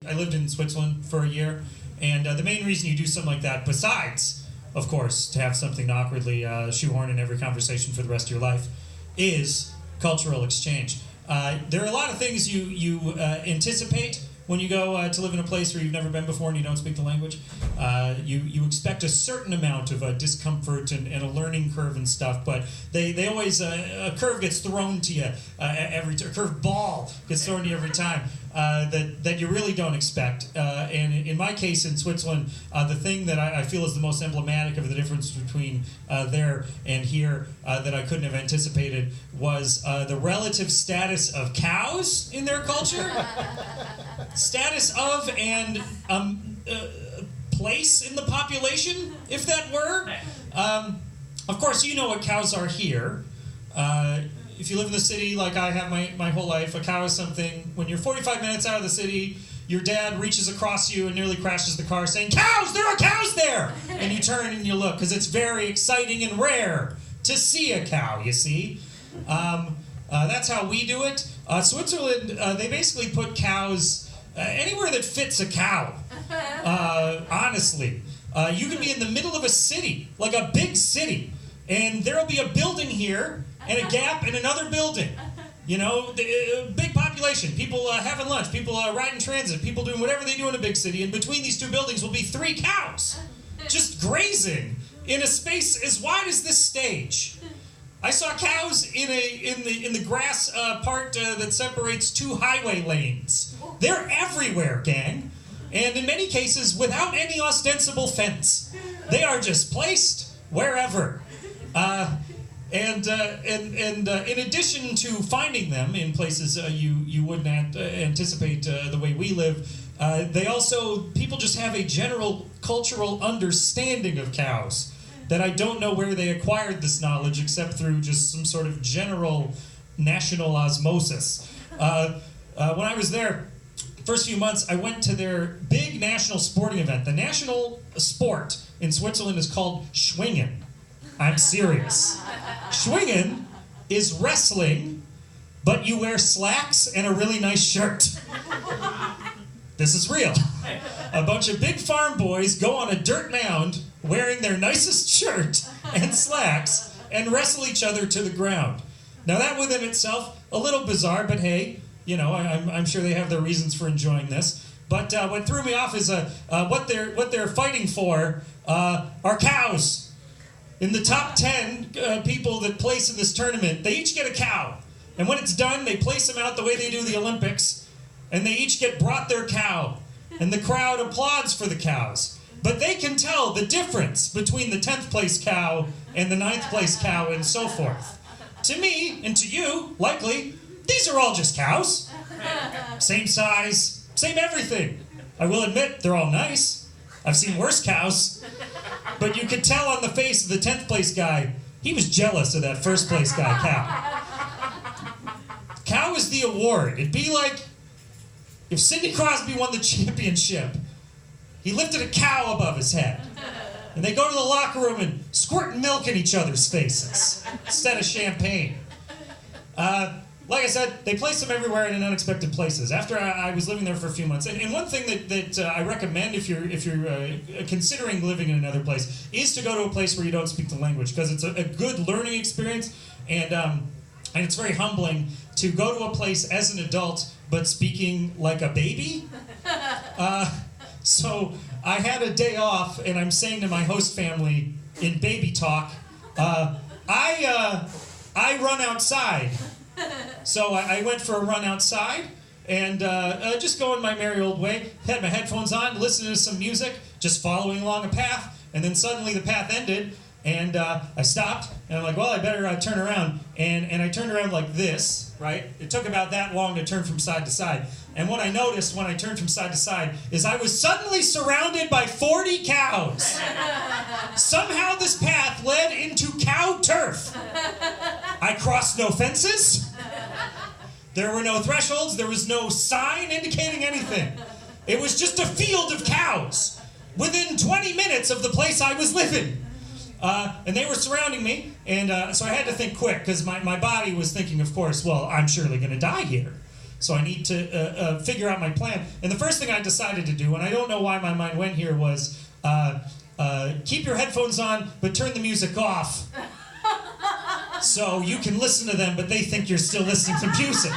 I lived in Switzerland for a year, and the main reason you do something like that, besides, of course, to have something to awkwardly shoehorn in every conversation for the rest of your life, is cultural exchange. There are a lot of things you anticipate when you go to live in a place where you've never been before and you don't speak the language. You expect a certain amount of discomfort and a learning curve and stuff, but they always, a curve gets thrown to you a curved ball gets thrown to you every time that you really don't expect. And in my case in Switzerland, the thing that I feel is the most emblematic of the difference between there and here that I couldn't have anticipated was the relative status of cows in their culture. Status of and place in the population, if that were. Of course, you know what cows are here. If you live in the city like I have my whole life, a cow is something, when you're 45 minutes out of the city, your dad reaches across you and nearly crashes the car saying, "Cows! There are cows there!" And you turn and you look, because it's very exciting and rare to see a cow, you see. That's how we do it. Switzerland, they basically put cows anywhere that fits a cow, honestly. You can be in the middle of a city, like a big city, and there'll be a building here and a gap in another building. You know, big population, people having lunch, people riding transit, people doing whatever they do in a big city, and between these two buildings will be 3 cows just grazing in a space as wide as this stage. I saw cows in the grass part that separates 2 highway lanes. They're everywhere, gang, and in many cases without any ostensible fence. They are just placed wherever. And in addition to finding them in places you wouldn't anticipate the way we live, people just have a general cultural understanding of cows that I don't know where they acquired this knowledge except through just some sort of general national osmosis. When I was there, first few months, I went to their big national sporting event. The national sport in Switzerland is called Schwingen. I'm serious. Schwingen is wrestling, but you wear slacks and a really nice shirt. This is real. A bunch of big farm boys go on a dirt mound wearing their nicest shirt and slacks and wrestle each other to the ground. Now that within itself, a little bizarre, but hey, you know, I'm sure they have their reasons for enjoying this. But what threw me off is what they're fighting for are cows. In the top 10 people that place in this tournament, they each get a cow. And when it's done, they place them out the way they do the Olympics, and they each get brought their cow. And the crowd applauds for the cows. But they can tell the difference between the 10th place cow and the 9th place cow and so forth. To me, and to you, likely, these are all just cows. Same size, same everything. I will admit, they're all nice. I've seen worse cows. But you could tell on the face of the 10th place guy, he was jealous of that 1st place guy, cow. Cow is the award. It'd be like if Sidney Crosby won the championship. He lifted a cow above his head. And they go to the locker room and squirt milk in each other's faces instead of champagne. Like I said, they place them everywhere and in unexpected places. After I was living there for a few months, and one thing that I recommend if you're considering living in another place is to go to a place where you don't speak the language, because it's a good learning experience, and it's very humbling to go to a place as an adult but speaking like a baby. So I had a day off, and I'm saying to my host family in baby talk, I run outside. So I went for a run outside and just going my merry old way, had my headphones on, listening to some music, just following along a path, and then suddenly the path ended, and I stopped, and I'm like, well, I better turn around, and I turned around like this, right? It took about that long to turn from side to side, and what I noticed when I turned from side to side is I was suddenly surrounded by 40 cows. Somehow this path led into cow turf. I crossed no fences. There were no thresholds. There was no sign indicating anything. It was just a field of cows within 20 minutes of the place I was living. And they were surrounding me, and so I had to think quick, because my body was thinking, of course, well, I'm surely going to die here. so I need to figure out my plan. And the first thing I decided to do, and I don't know why my mind went here, was keep your headphones on, but turn the music off. So you can listen to them, but they think you're still listening to music.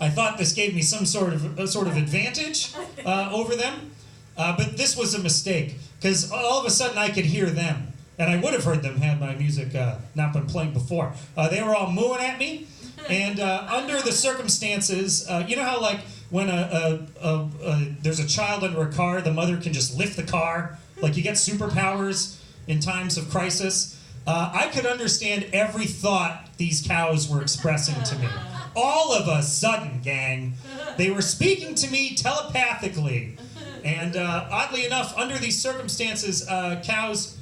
I thought this gave me some sort of advantage over them, but this was a mistake, because all of a sudden I could hear them. And I would have heard them had my music not been playing before. They were all mooing at me, and under the circumstances, you know how like when there's a child under a car, the mother can just lift the car, like you get superpowers in times of crisis. I could understand every thought these cows were expressing to me. All of a sudden, gang, they were speaking to me telepathically. And oddly enough, under these circumstances,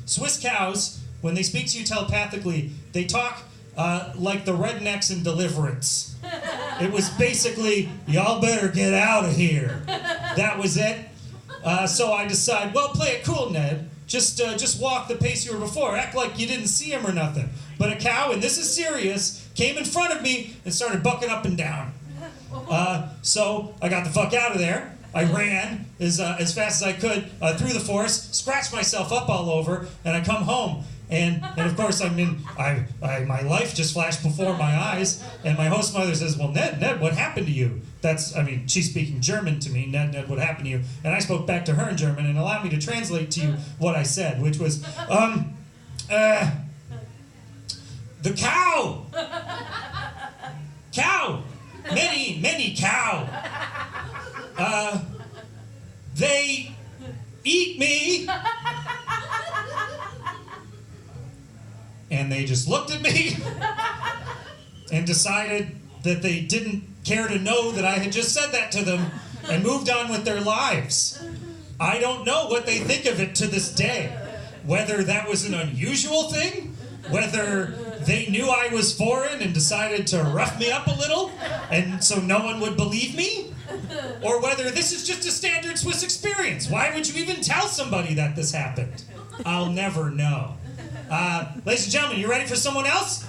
Swiss cows, when they speak to you telepathically, they talk like the rednecks in Deliverance. It was basically, y'all better get out of here. That was it. So I decided, well, play it cool, Ned. Just walk the pace you were before. Act like you didn't see him or nothing. But a cow, and this is serious, came in front of me and started bucking up and down. So I got the fuck out of there. I ran as fast as I could through the forest, scratched myself up all over, and I come home. And of course, my life just flashed before my eyes, and my host mother says, well, Ned, what happened to you? She's speaking German to me, Ned, what happened to you? And I spoke back to her in German, and allowed me to translate to you what I said, which was, the cow! Cow! Many cow! They eat me! And they just looked at me and decided that they didn't care to know that I had just said that to them and moved on with their lives. I don't know what they think of it to this day. Whether that was an unusual thing, whether they knew I was foreign and decided to rough me up a little and so no one would believe me, or whether this is just a standard Swiss experience. Why would you even tell somebody that this happened? I'll never know. Ladies and gentlemen, you ready for someone else?